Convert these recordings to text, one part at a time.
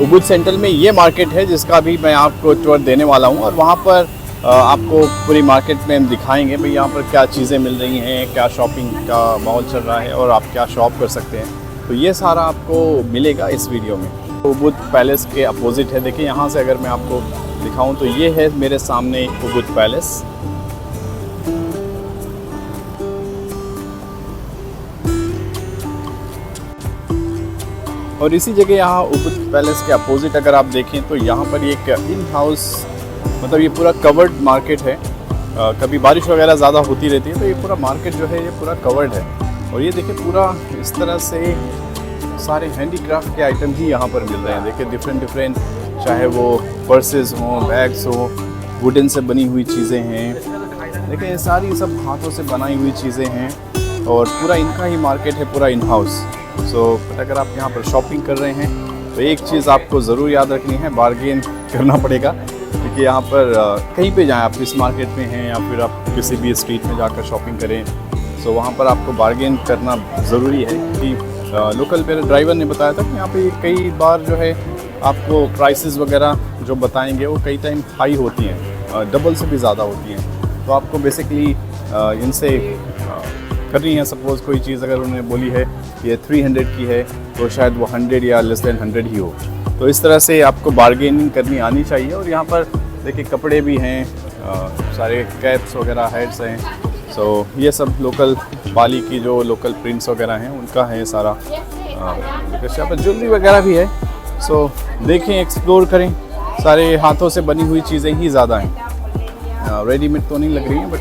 Ubud central में ये market है जिसका भी मैं आपको टूर देने वाला हूँ, और वहाँ पर आपको पूरी मार्केट में हम दिखाएंगे भाई यहाँ पर क्या चीज़ें मिल रही हैं, क्या शॉपिंग का माहौल चल रहा है और आप क्या शॉप कर सकते हैं। तो ये सारा आपको मिलेगा इस वीडियो में। उबुद पैलेस के अपोजिट है। देखिए यहाँ से अगर मैं आपको दिखाऊं तो ये है मेरे सामने उबुद पैलेस। और इसी जगह यहाँ उबुद पैलेस के अपोजिट अगर आप देखें तो यहाँ पर एक इन हाउस, मतलब ये पूरा कवर्ड मार्केट है। कभी बारिश वगैरह ज़्यादा होती रहती है तो ये पूरा मार्केट जो है ये पूरा कवर्ड है। और ये देखिए पूरा इस तरह से सारे हैंडीक्राफ्ट के आइटम ही यहाँ पर मिल रहे हैं। देखिए डिफरेंट चाहे वो पर्सेस हों, बैग्स हों, वुडन से बनी हुई चीज़ें हैं। देखिए ये सारी सब हाथों से बनाई हुई चीज़ें हैं और पूरा इनका ही मार्केट है, पूरा इन हाउस। सो अगर आप यहाँ पर शॉपिंग कर रहे हैं तो एक चीज़ आपको ज़रूर याद रखनी है, बार्गेन करना पड़ेगा। क्योंकि यहाँ पर कहीं पे जाएं, आप इस मार्केट में हैं या फिर आप किसी भी स्ट्रीट में जाकर शॉपिंग करें, सो वहाँ पर आपको बार्गेन करना ज़रूरी है। क्योंकि लोकल मेरे ड्राइवर ने बताया था कि यहाँ पे कई बार जो है आपको प्राइसेस वगैरह जो बताएंगे वो कई टाइम हाई होती हैं, डबल से भी ज़्यादा होती हैं। तो आपको बेसिकली इनसे करनी है। सपोज़ कोई चीज़ अगर उन्होंने बोली है ये 300 की है तो शायद वो 100 या लेस देन 100 ही हो। तो इस तरह से आपको बार्गेनिंग करनी आनी चाहिए। और यहाँ पर देखिए कपड़े भी हैं, सारे कैप्स वगैरह, हेड्स हैं। सो ये सब लोकल बाली की जो लोकल प्रिंट्स वगैरह हैं उनका है सारा। यहाँ पर ज्वेलरी वगैरह भी है। सो देखें, एक्सप्लोर करें। सारे हाथों से बनी हुई चीज़ें ही ज़्यादा हैं, रेडीमेड तो नहीं लग रही हैं, बट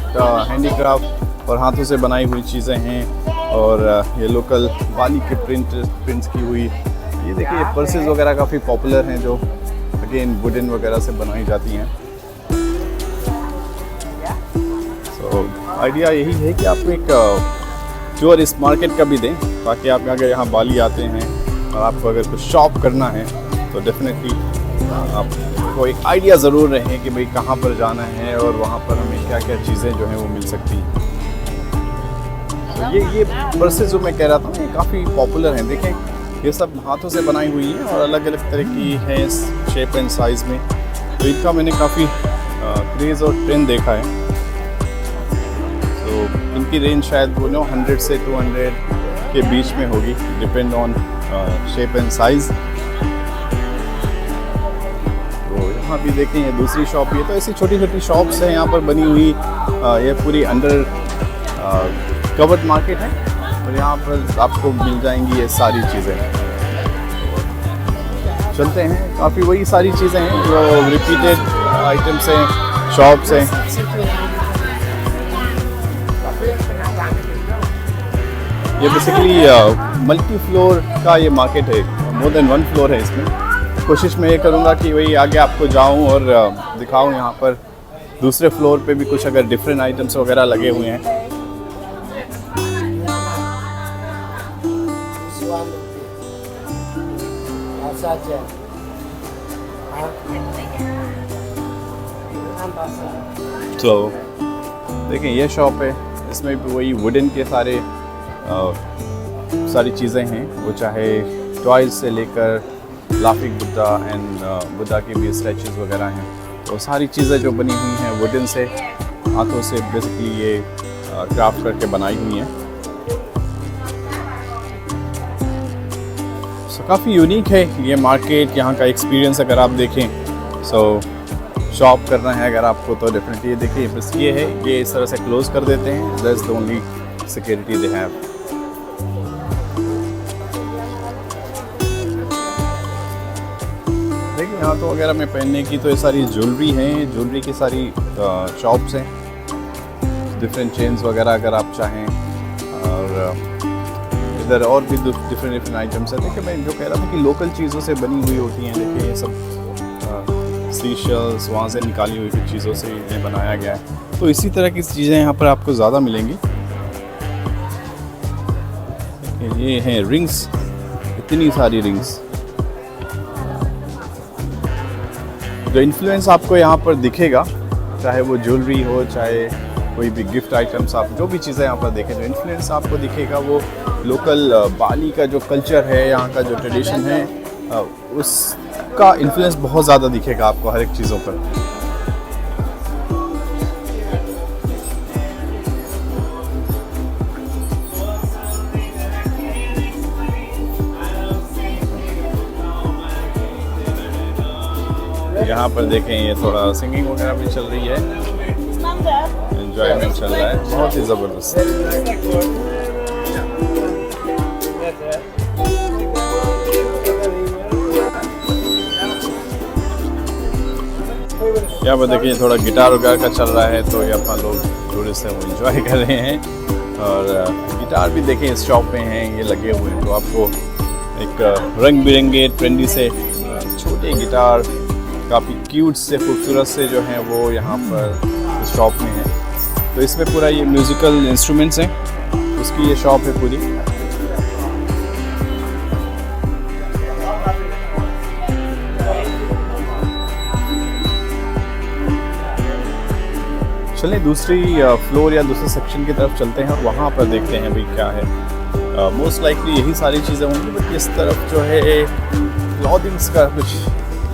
हैंडीक्राफ्ट और हाथों से बनाई हुई चीज़ें हैं। और ये लोकल बाली के प्रिंट्स की हुई, ये देखिए पर्सेस वगैरह काफ़ी पॉपुलर हैं जो अगेन वुडन वगैरह से बनाई जाती हैं। सो आइडिया यही है कि आपको एक टूर इस मार्केट का भी दें, ताकि आप अगर यहाँ बाली आते हैं और आपको अगर कुछ शॉप करना है तो डेफिनेटली आपको एक आइडिया ज़रूर रहे कि भाई कहाँ पर जाना है और वहाँ पर हमें क्या क्या चीज़ें जो हैं वो मिल सकती हैं। तो ये पर्सेस जो मैं कह रहा था ये काफ़ी पॉपुलर हैं। देखें ये सब हाथों से बनाई हुई हैं और अलग अलग तरह की है शेप एंड साइज़ में। तो इनका मैंने काफ़ी क्रेज़ और ट्रेंड देखा है। तो इनकी रेंज शायद वो 100 से 200 के बीच में होगी, depend on shape and size. तो यहाँ भी देखें ये दूसरी शॉप, ये तो ऐसी छोटी छोटी शॉप्स हैं यहाँ पर बनी हुई। ये पूरी अंडर कवर्ड मार्केट है और यहाँ पर आपको मिल जाएंगी ये सारी चीज़ें। चलते हैं, काफ़ी वही सारी चीज़ें हैं जो रिपीटेड आइटम्स हैं, शॉप्स हैं। ये बेसिकली मल्टी फ्लोर का ये मार्केट है, मोर देन 1 फ्लोर है इसमें। कोशिश मैं ये करूँगा कि वही आगे आपको जाऊँ और दिखाऊँ यहाँ पर दूसरे फ्लोर पे भी कुछ अगर डिफरेंट आइटम्स वगैरह लगे हुए हैं। तो देखिए ये शॉप है, इसमें भी वही वुडन के सारी चीज़ें हैं, वो चाहे टॉयज से लेकर लाफिंग बुद्धा एंड बुद्धा के भी स्टैचूज वगैरह हैं। तो सारी चीज़ें जो बनी हुई हैं वुडन से, हाथों से बेसिकली ये क्राफ्ट करके बनाई हुई हैं। सो काफ़ी यूनिक है ये मार्केट, यहाँ का एक्सपीरियंस अगर आप देखें। सो शॉप करना है अगर आपको तो डेफिनेटली ये देखिए, बस ये है, ये इस तरह से क्लोज़ कर देते हैं। That's the only security they have. देखिए यहाँ तो वगैरह में पहनने की तो ये सारी ज्वेलरी हैं, ज्वेलरी की सारी शॉप्स हैं, डिफरेंट चेन्स वगैरह अगर आप चाहें। और इधर और भी डिफरेंट आइटम्स हैं। देखिए मैं जो कह रहा था कि लोकल चीज़ों से बनी हुई होती हैं। देखिए ये सब सीशल्स वहाँ से निकाली हुई कुछ चीज़ों से इन्हें बनाया गया है। तो इसी तरह की चीज़ें यहाँ पर आपको ज़्यादा मिलेंगी। ये हैं रिंग्स, इतनी सारी रिंग्स। जो इन्फ्लुएंस आपको यहाँ पर दिखेगा, चाहे वो ज्वेलरी हो, चाहे कोई भी गिफ्ट आइटम्स, आप जो भी चीज़ें यहाँ पर देखें, जो इन्फ्लुएंस आपको दिखेगा वो लोकल बाली का जो कल्चर है, यहाँ का जो ट्रेडिशन है, का इन्फ्लुएंस बहुत ज़्यादा दिखेगा आपको हर एक चीज़ों पर। यहाँ पर देखें ये थोड़ा सिंगिंग वगैरह भी चल रही है, एंजॉयमेंट चल रहा है, बहुत ही ज़बरदस्त। यहाँ पर देखिए थोड़ा गिटार वगैरह का चल रहा है, तो यहाँ पर लोग टूरिस्ट हैं वो एंजॉय कर रहे हैं। और गिटार भी देखें इस शॉप में हैं, ये लगे हुए हैं, तो आपको एक रंग बिरंगे ट्रेंडी से छोटे गिटार काफ़ी क्यूट से खूबसूरत से जो हैं वो यहाँ पर शॉप में है। तो इसमें पूरा ये म्यूज़िकल इंस्ट्रूमेंट्स हैं, उसकी ये शॉप है पूरी। चलिए दूसरी फ्लोर या दूसरे सेक्शन की तरफ चलते हैं और वहाँ पर देखते हैं भाई क्या है। मोस्ट लाइकली यही सारी चीज़ें होंगी, बट इस तरफ जो है क्लॉथिंग्स का कुछ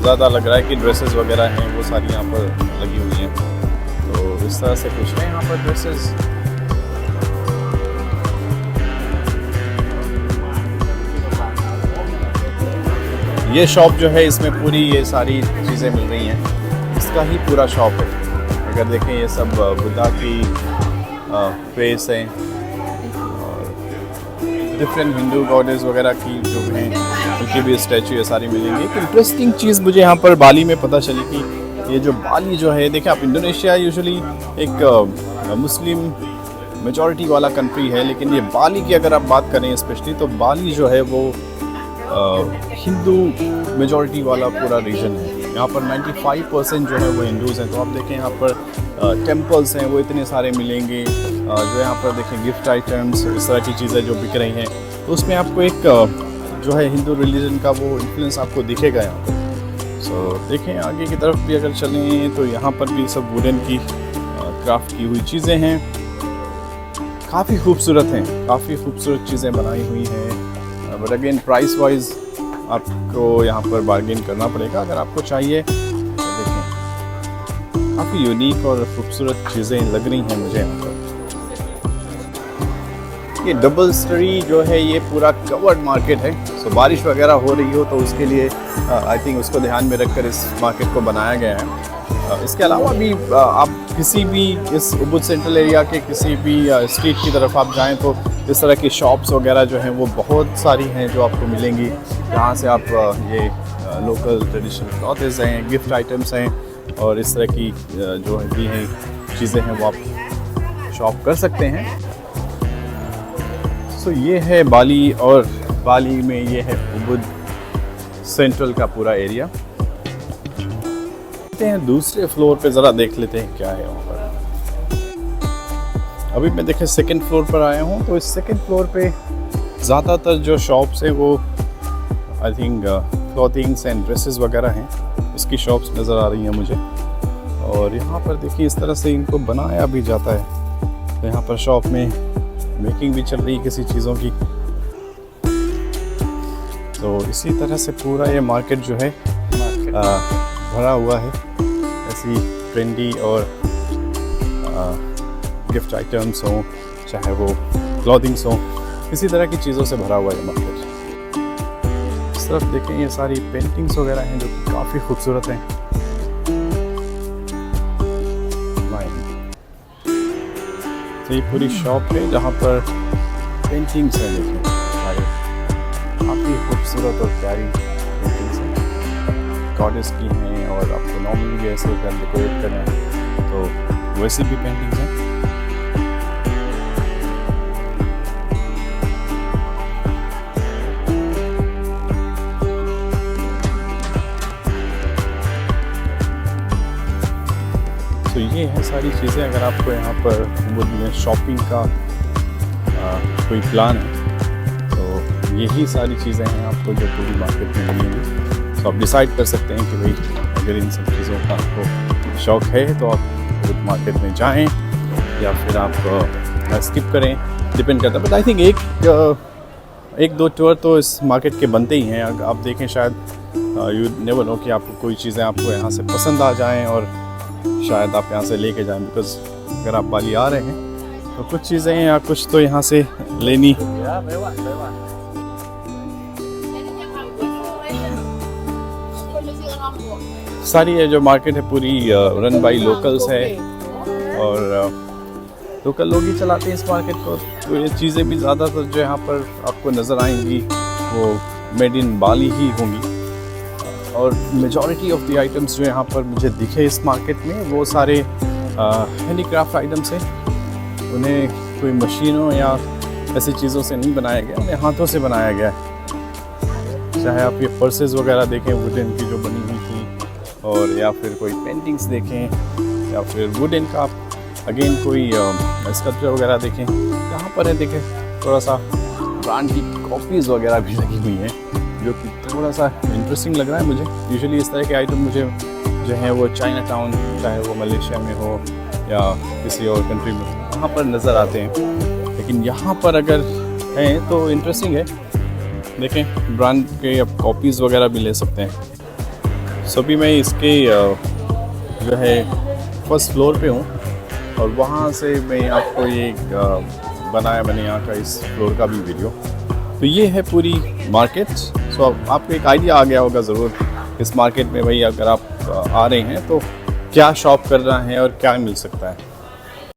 ज़्यादा लग रहा है कि ड्रेसेस वगैरह हैं वो सारी यहाँ पर लगी हुई हैं। तो इस तरह से कुछ है यहाँ पर ड्रेसेस। ये शॉप जो है इसमें पूरी ये सारी चीज़ें मिल रही हैं, इसका ही पूरा शॉप है। अगर देखें ये सब बुद्धा की फेस हैं और डिफरेंट हिंदू गॉडेस वगैरह की जो हैं उनकी भी स्टैचू ये सारी मिलेंगी। एक इंटरेस्टिंग चीज़ मुझे यहाँ पर बाली में पता चली कि ये जो बाली जो है, देखें आप इंडोनेशिया यूजुअली एक मुस्लिम मेजॉरिटी वाला कंट्री है, लेकिन ये बाली की अगर आप बात करें स्पेशली, तो बाली जो है वो हिंदू मेजॉरिटी वाला पूरा रीजन है। यहाँ पर 95% जो है वो हिंदूज़ हैं। तो आप देखें यहाँ पर टेम्पल्स हैं वो इतने सारे मिलेंगे, जो यहाँ पर देखें गिफ्ट आइटम्स इस तरह की चीज़ें जो बिक रही हैं, तो उसमें आपको एक जो है हिंदू रिलीजन का वो इन्फ्लुएंस आपको दिखेगा यहाँ पर। सो देखें आगे की तरफ भी अगर चलें तो यहाँ पर भी सब वुडन की क्राफ्ट की हुई चीज़ें हैं, काफ़ी खूबसूरत हैं, काफ़ी खूबसूरत चीज़ें बनाई हुई हैं। बट अगेन प्राइस वाइज आपको यहाँ पर बार्गेन करना पड़ेगा अगर आपको चाहिए। देखें काफ़ी यूनिक और खूबसूरत चीज़ें लग रही हैं मुझे यहाँ पर। ये डबल स्टोरी जो है ये पूरा कवर्ड मार्केट है। सो बारिश वगैरह हो रही हो तो उसके लिए आई थिंक उसको ध्यान में रखकर इस मार्केट को बनाया गया है। इसके अलावा भी आप किसी भी इस उबुद सेंट्रल एरिया के किसी भी स्ट्रीट की तरफ आप जाएं तो इस तरह की शॉप्स वगैरह जो हैं वो बहुत सारी हैं जो आपको मिलेंगी, जहाँ से आप ये लोकल ट्रेडिशनल क्लॉथ्स हैं, गिफ्ट आइटम्स हैं और इस तरह की जो भी हैं चीज़ें हैं वो आप शॉप कर सकते हैं। सो ये है बाली, और बाली में ये है उबुद सेंट्रल का पूरा एरिया। हैं दूसरे फ्लोर पे ज़रा देख लेते हैं क्या है वहाँ पर। अभी मैं देखें सेकंड फ्लोर पर आया हूँ, तो इस सेकंड फ्लोर पे ज़्यादातर जो शॉप्स हैं वो आई थिंक क्लॉथिंग्स एंड ड्रेसेस वगैरह हैं, इसकी शॉप्स नज़र आ रही हैं मुझे। और यहाँ पर देखिए इस तरह से इनको बनाया भी जाता है, तो यहाँ पर शॉप में मेकिंग भी चल रही है किसी चीज़ों की। तो इसी तरह से पूरा ये मार्केट जो है भरा हुआ है ऐसी ट्रेंडी और गिफ्ट आइटम्स हों, चाहे वो क्लॉथिंग्स हों, इसी तरह की चीज़ों से भरा हुआ है मार्केट। इस तरफ देखें ये सारी पेंटिंग्स वगैरह हैं जो कि काफ़ी खूबसूरत हैं। तो ये पूरी शॉप है जहाँ पर पेंटिंग्स हैं, देखें सारे काफ़ी खूबसूरत और प्यारी पेंटिंग्स हैं, गॉडेस की हैं, और आपको नॉर्मली भी ऐसे घर डेकोरेट करना है तो वैसी भी पेंटिंग्स हैं। तो ये है सारी चीज़ें। अगर आपको यहाँ पर उबुद में शॉपिंग का कोई प्लान है तो यही सारी चीज़ें हैं आपको जो पूरी मार्केट में मिलेंगी। तो आप डिसाइड कर सकते हैं कि भाई अगर इन सब चीज़ों का आपको शौक़ है तो आप उबुद मार्केट में जाएं या फिर आप स्किप करें, डिपेंड करता है। बट आई थिंक एक दो टूर तो इस मार्केट के बनते ही हैं। आप देखें शायद यू नेवर नो कि आपको कोई चीज़ें आपको यहाँ से पसंद आ जाएं और शायद आप यहाँ से लेके जाएं, बिकॉज़ अगर आप बाली आ रहे हैं तो कुछ चीज़ें या कुछ तो यहाँ से लेनी। सारी ये जो मार्केट है पूरी रन बाई लोकल्स है और लोकल लोग ही चलाते हैं इस मार्केट को। तो ये चीज़ें भी ज़्यादातर जो यहाँ पर आपको नज़र आएंगी वो मेड इन बाली ही होंगी और मेजॉरिटी ऑफ द आइटम्स जो यहाँ पर मुझे दिखे इस मार्केट में वो सारे हैंडीक्राफ्ट आइटम्स हैं। उन्हें कोई मशीनों या ऐसी चीज़ों से नहीं बनाया गया, उन्हें हाथों से बनाया गया है। चाहे आप ये पर्सेस वगैरह देखें वुडन की जो बनी हुई थी, और या फिर कोई पेंटिंग्स देखें, या फिर वुडन का अगेन कोई स्कल्पचर वगैरह देखें। यहाँ पर है देखें थोड़ा सा ब्रांड की कॉपीज़ वगैरह भी लगी हुई हैं, जो कि थोड़ा सा इंटरेस्टिंग लग रहा है मुझे। यूजुअली इस तरह के आइटम मुझे जो हैं वो चाइना टाउन, चाहे वो मलेशिया में हो या किसी और कंट्री में, वहाँ पर नज़र आते हैं। लेकिन यहाँ पर अगर हैं तो इंटरेस्टिंग है। देखें ब्रांड के अब कॉपीज़ वगैरह भी ले सकते हैं। सो अभी मैं इसके जो है फर्स्ट फ्लोर पे हूँ और वहाँ से मैं आपको ये बनाया मैंने यहाँ का इस फ्लोर का भी वीडियो। तो ये है पूरी मार्केट। सो आपको एक आइडिया आ गया होगा ज़रूर इस मार्केट में भाई अगर आप आ रहे हैं तो क्या शॉप करना है और क्या मिल सकता है।